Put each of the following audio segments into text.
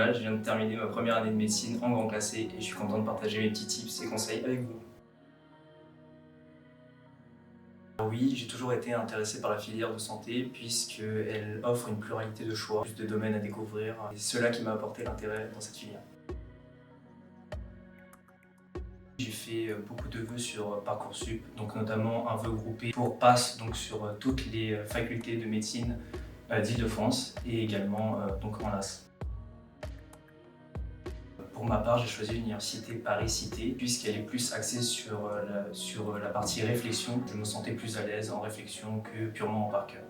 Val, je viens de terminer ma première année de médecine en grand classé et je suis content de partager mes petits tips et conseils avec vous. Oui, j'ai toujours été intéressé par la filière de santé puisqu'elle offre une pluralité de choix, plus de domaines à découvrir et c'est cela qui m'a apporté l'intérêt dans cette filière. J'ai fait beaucoup de vœux sur Parcoursup, donc notamment un vœu groupé pour PASS, donc sur toutes les facultés de médecine d'Île-de-France et également donc en LAS. Pour ma part, j'ai choisi l'université Paris-Cité puisqu'elle est plus axée sur la partie réflexion. Je me sentais plus à l'aise en réflexion que purement en par cœur.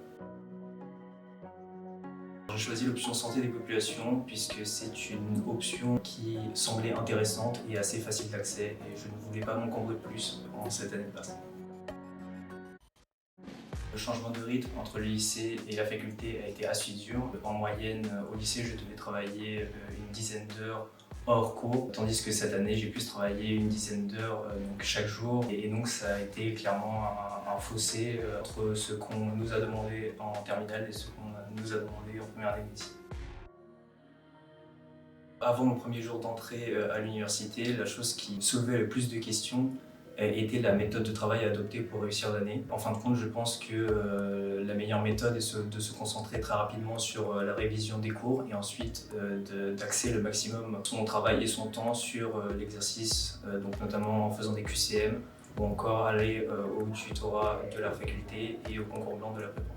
J'ai choisi l'option santé des populations puisque c'est une option qui semblait intéressante et assez facile d'accès et je ne voulais pas m'encombrer de plus en cette année de passe. Le changement de rythme entre le lycée et la faculté a été assez dur. En moyenne, au lycée, je devais travailler une dizaine d'heures hors cours, tandis que cette année, j'ai pu travailler une dizaine d'heures donc chaque jour. Et donc, ça a été clairement un fossé entre ce qu'on nous a demandé en terminale et ce qu'on nous a demandé en première année de médecine. Avant mon premier jour d'entrée à l'université, la chose qui soulevait le plus de questions était la méthode de travail à adopter pour réussir l'année. En fin de compte, je pense que la meilleure méthode est de se concentrer très rapidement sur la révision des cours et ensuite d'axer le maximum son travail et son temps sur l'exercice, donc notamment en faisant des QCM ou encore aller au tutorat de la faculté et au concours blanc de la prépa.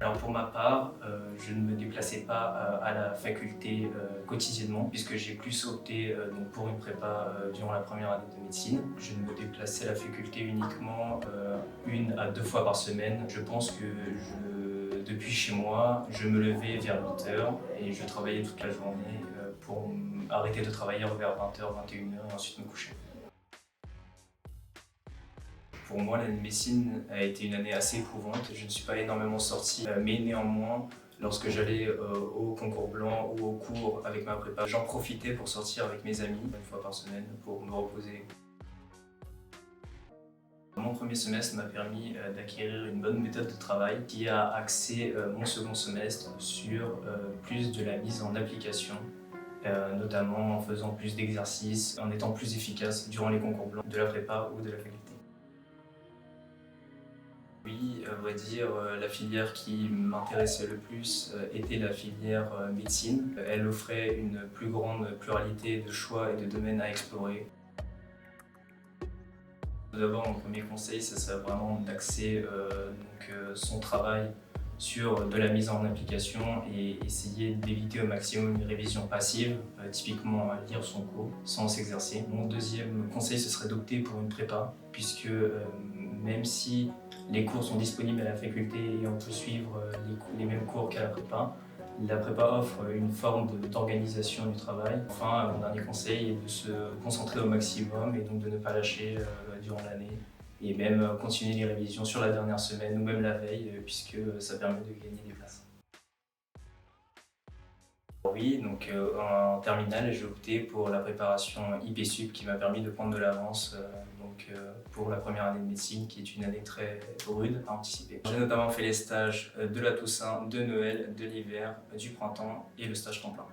Alors pour ma part, je ne me déplaçais pas à la faculté quotidiennement puisque j'ai plus opté donc pour une prépa durant la première année de médecine. Je ne me déplaçais à la faculté uniquement 1 à 2 fois par semaine. Je pense que depuis chez moi, je me levais vers 8 h et je travaillais toute la journée pour arrêter de travailler vers 20 h, 21 h et ensuite me coucher. Pour moi, l'année de médecine a été une année assez éprouvante. Je ne suis pas énormément sorti, mais néanmoins, lorsque j'allais au concours blanc ou au cours avec ma prépa, j'en profitais pour sortir avec mes amis 1 fois par semaine pour me reposer. Mon premier semestre m'a permis d'acquérir une bonne méthode de travail qui a axé mon second semestre sur plus de la mise en application, notamment en faisant plus d'exercices, en étant plus efficace durant les concours blancs de la prépa ou de la faculté. Oui, à vrai dire, la filière qui m'intéressait le plus était la filière médecine. Elle offrait une plus grande pluralité de choix et de domaines à explorer. Tout d'abord, mon premier conseil, ça serait vraiment d'axer son travail sur de la mise en application et essayer d'éviter au maximum une révision passive, typiquement lire son cours sans s'exercer. Mon deuxième conseil, ce serait d'opter pour une prépa, puisque même si les cours sont disponibles à la faculté et on peut suivre les mêmes cours qu'à la prépa offre une forme d'organisation du travail. Enfin, mon dernier conseil est de se concentrer au maximum et donc de ne pas lâcher durant l'année et même continuer les révisions sur la dernière semaine ou même la veille puisque ça permet de gagner des places. Oui, donc en terminale, j'ai opté pour la préparation IPSUP qui m'a permis de prendre de l'avance pour la première année de médecine qui est une année très rude à anticiper. J'ai notamment fait les stages de la Toussaint, de Noël, de l'hiver, du printemps et le stage temps plein.